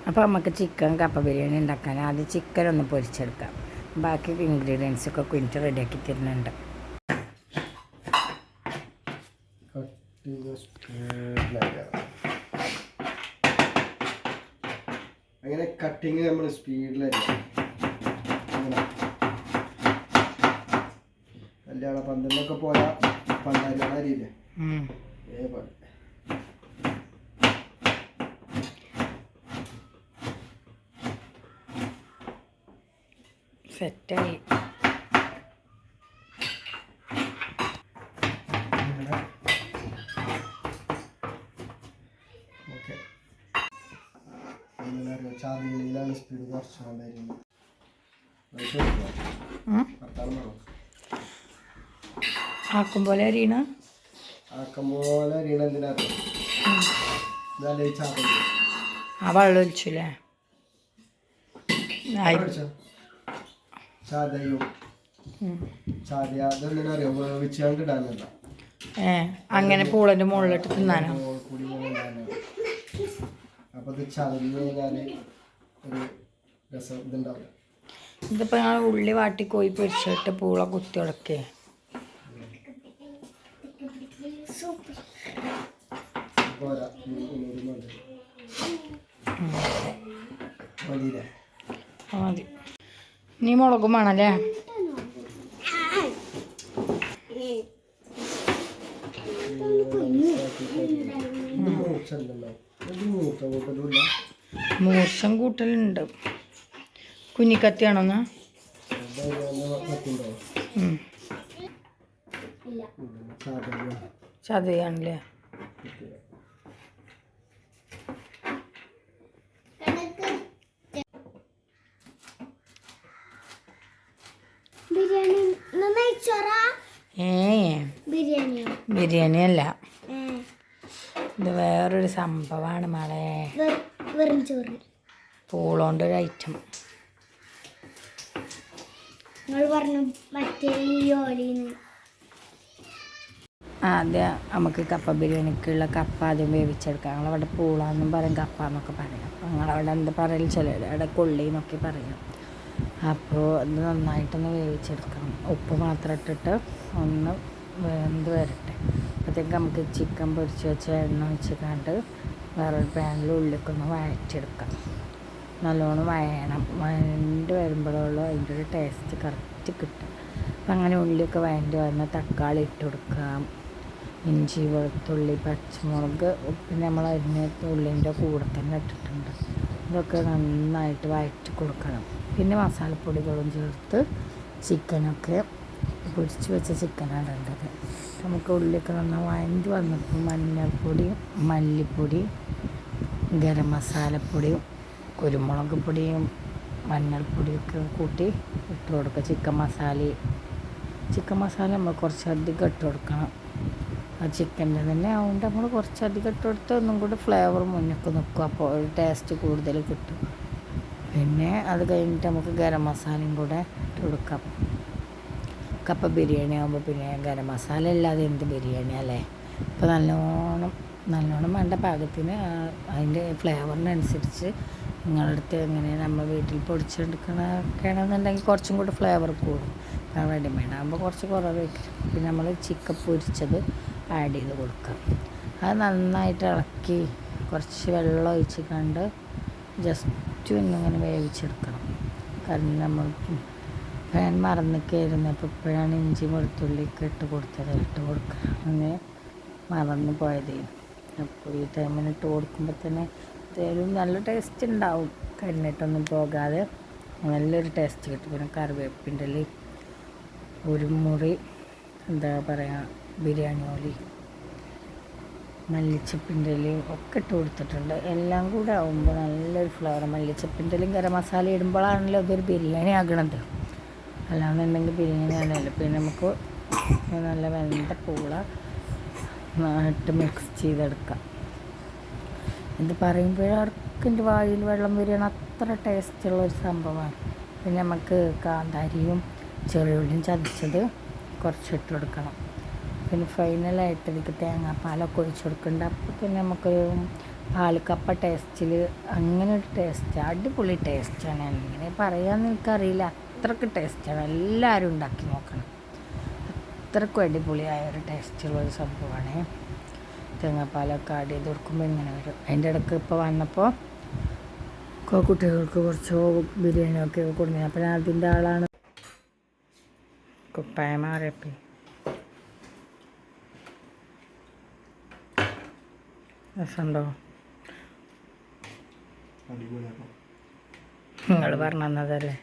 അപ്പോൾ നമുക്ക് ചിക്കൻ കപ്പ ബിരിയാണി ഉണ്ടാക്കാൻ ആദ്യം ചിക്കൻ ഒന്ന് പൊരിച്ചെടുക്കാം. ബാക്കി ഇൻഗ്രീഡിയൻസൊക്കെ കുഞ്ഞിട്ട് റെഡിയാക്കി തരുന്നുണ്ട്. അങ്ങനെ കട്ടിങ് നമ്മൾ സ്പീഡിലായിരിക്കും. കല്യാണ പന്തലിലൊക്കെ പോയാൽ പണ്ടാരിയുടെ അരിയില്ലേ അതേപോലെ സെറ്റായി. ഓക്കെ, ചാതിയിലാണ് സ്പീഡ് കുറച്ചുകൊണ്ടായിരുന്നു. ആക്കും പോലെ അരിയണ എന്തിനറിയാം, ആ വെള്ളം ഒഴിച്ചില്ലേ ചാതയും ചാതിയ അതെന്തിനറിയോ വേവിച്ചാണ്ട് ഇടാനല്ല. അങ്ങനെ പൂളൻ്റെ മുകളിലിട്ട് തിന്നാനോ? അപ്പൊ ഇത് ചതഞ്ഞു കഴിഞ്ഞാല് ഒരു രസം ഇതുണ്ടാവില്ല. ഇതിപ്പോൾ ഞങ്ങൾ ഉള്ളി വാട്ടി കോഴി പൊരിച്ചിട്ട് പൂള കുത്തി ഉടക്കേ. മതി. നീ മുളകും വേണല്ലേ? മൂർഷം കൂട്ടലുണ്ട്. കുഞ്ഞിക്കത്തിയാണോന്ന് ചതയാണല്ലേ? ബിരിയാണി അല്ല, ഇത് വേറൊരു സംഭവമാണ് മോളെ. പൂളോണ്ട് ഒരു ഐറ്റം. ആദ്യം നമുക്ക് കപ്പ ബിരിയാണിക്കുള്ള കപ്പ ആദ്യം വേവിച്ചെടുക്കാം. ഞങ്ങളവിടെ പൂളാന്നും പറയും, കപ്പ എന്നൊക്കെ പറയാം. അപ്പോൾ ഞങ്ങളവിടെ എന്ത് പറയൽ ചിലർ അവിടെ കൊള്ളി എന്നൊക്കെ പറയാം. അപ്പോൾ ഇത് നന്നായിട്ടൊന്ന് വേവിച്ചെടുക്കണം. ഉപ്പ് മാത്രം ഇട്ടിട്ട് ഒന്ന് വെന്ത് വരട്ടെ. അപ്പോഴത്തേക്ക് നമുക്ക് ചിക്കൻ പൊരിച്ച് വെച്ച് എണ്ണ ഒഴിച്ചിട്ട് വേറൊരു പാനിൽ ഉള്ളിക്കൊന്ന് വഴറ്റിയെടുക്കാം. നല്ലോണം വഴയണം. വഴണ്ട് വരുമ്പോഴുള്ളൂ അതിൻ്റെ ഒരു ടേസ്റ്റ് കറക്റ്റ് കിട്ടും. അപ്പം അങ്ങനെ ഉള്ളിയൊക്കെ വഴണ്ടി വന്ന് തക്കാളി ഇട്ട് കൊടുക്കാം. ഇഞ്ചി, വെളുത്തുള്ളി, പച്ചമുളക് പിന്നെ നമ്മൾ അരിഞ്ഞ ഉള്ളിൻ്റെ കൂടെ തന്നെ ഇട്ടിട്ടുണ്ട്. ഇതൊക്കെ നന്നായിട്ട് വഴറ്റി കൊടുക്കണം. പിന്നെ മസാലപ്പൊടികളും ചേർത്ത് ചിക്കനൊക്കെ പൊരിച്ച് വെച്ച ചിക്കനാണ് ഇടേണ്ടത്. നമുക്ക് ഉള്ളിയൊക്കെ നന്നായി വഴണ്ടി വന്നപ്പോൾ മഞ്ഞൾപ്പൊടി, മല്ലിപ്പൊടി, ഗരം മസാലപ്പൊടിയും കുരുമുളക് പൊടിയും മഞ്ഞൾപ്പൊടിയൊക്കെ കൂട്ടി ഇട്ട് കൊടുക്കുക. ചിക്കൻ മസാല നമ്മൾ കുറച്ചധികം ഇട്ട് കൊടുക്കണം. ആ ചിക്കൻ്റെ തന്നെ ആവുകൊണ്ട് നമ്മൾ കുറച്ചധികം ഇട്ട് കൊടുത്ത് ഒന്നും കൂടി ഫ്ലേവർ മുന്നോട്ട് നിൽക്കും. അപ്പോൾ ഒരു ടേസ്റ്റ് കൂടുതൽ കിട്ടും. പിന്നെ അത് കഴിഞ്ഞിട്ട് നമുക്ക് ഗരം മസാലയും കൂടെ ഇട്ട് കൊടുക്കാം. കപ്പ ബിരിയാണി ആകുമ്പോൾ പിന്നെ ഗരം മസാല ഇല്ലാതെ എന്ത് ബിരിയാണി അല്ലേ? അപ്പോൾ നല്ലോണം വേണ്ട പാകത്തിന് അതിൻ്റെ ഫ്ലേവറിനനുസരിച്ച് നിങ്ങളുടെ അടുത്ത് എങ്ങനെയാണ് നമ്മൾ വീട്ടിൽ പൊടിച്ചെടുക്കണൊക്കെ ആണെന്നുണ്ടെങ്കിൽ കുറച്ചും കൂടി ഫ്ലേവർ കൂടും. റെഡിമെയ്ഡ് ആകുമ്പോൾ കുറച്ച് കുറവ് വയ്ക്കും. പിന്നെ നമ്മൾ ചിക്കൻ പൊരിച്ചത് ആഡ് ചെയ്ത് കൊടുക്കാം. അത് നന്നായിട്ട് ഇളക്കി കുറച്ച് വെള്ളം ഒഴിച്ച് കണ്ട് ജസ്റ്റ് ഒന്നിങ്ങനെ വേവിച്ചെടുക്കണം. കാരണം നമ്മൾ പാൻ മറന്നിക്കായിരുന്നു. അപ്പോൾ ഇപ്പോഴാണ് ഇഞ്ചി വെളുത്തുള്ളിയൊക്കെ ഇട്ട് കൊടുക്കുക. അങ്ങനെ മറന്നു പോയതേ. അപ്പോൾ ഈ ടൈമിന് ഇട്ട് കൊടുക്കുമ്പോൾ തന്നെ തേലും നല്ല ടേസ്റ്റ് ഉണ്ടാവും. കരിഞ്ഞിട്ടൊന്നും പോകാതെ നല്ലൊരു ടേസ്റ്റ് കിട്ടും. പിന്നെ കറിവേപ്പിൻ്റെ ഒരു മുറി എന്താ പറയുക ബിരിയാണി ഓലി, മല്ലിച്ചപ്പിൻ്റെ ഇലയും ഒക്കെ ഇട്ട് കൊടുത്തിട്ടുണ്ട്. എല്ലാം കൂടെ ആകുമ്പോൾ നല്ലൊരു ഫ്ലേവർ. മല്ലിച്ചപ്പിൻ്റെ ഇലയും ഗരം മസാല ഇടുമ്പോഴാണല്ലോ അതൊരു ബിരിയാണി ആകണത്. അല്ലാന്നുണ്ടെങ്കിൽ ബിരിയാണി ആണല്ലോ. പിന്നെ നമുക്ക് നല്ല വെന്ത പൂള ഇട്ട് മിക്സ് ചെയ്തെടുക്കാം. ഇത് പറയുമ്പോഴാർക്ക് എൻ്റെ വായിൽ വെള്ളം വരികയാണ്. അത്ര ടേസ്റ്റുള്ളൊരു സംഭവമാണ്. പിന്നെ നമുക്ക് കാന്താരിയും ചെറിയുള്ളിയും ചതച്ചത് കുറച്ചിട്ട് കൊടുക്കണം. പിന്നെ ഫൈനലായിട്ട് ഇതിക്ക് തേങ്ങാപ്പാലൊക്കെ ഒഴിച്ച് കൊടുക്കുന്നുണ്ട്. അപ്പോൾ പിന്നെ നമുക്കൊരു പാൽക്കപ്പ ടേസ്റ്റിൽ അങ്ങനെ ഒരു ടേസ്റ്റ്, അടിപൊളി ടേസ്റ്റാണ്. എങ്ങനെ പറയാമെന്ന് എനിക്കറിയില്ല, അത്രയ്ക്ക് ടേസ്റ്റാണ്. എല്ലാവരും ഉണ്ടാക്കി നോക്കണം. അത്രയ്ക്കും അടിപൊളിയായ ഒരു ടേസ്റ്റുള്ളൊരു സംഭവമാണ്. തേങ്ങാപ്പാലൊക്കെ ആഡ് ചെയ്ത് കൊടുക്കുമ്പോൾ ഇങ്ങനെ വരും. അതിൻ്റെ ഇടയ്ക്ക് ഇപ്പോൾ വന്നപ്പോൾ കുട്ടികൾക്ക് കുറച്ചോ ബിരിയാണിയൊക്കെ കൊടുത്തു. അപ്പം ഞാൻ അതിൻ്റെ ആളാണ്. കുപ്പായ മാറിയപ്പോൾ രസമുണ്ടോ? നിങ്ങൾ പറഞ്ഞു തന്നതല്ലേ.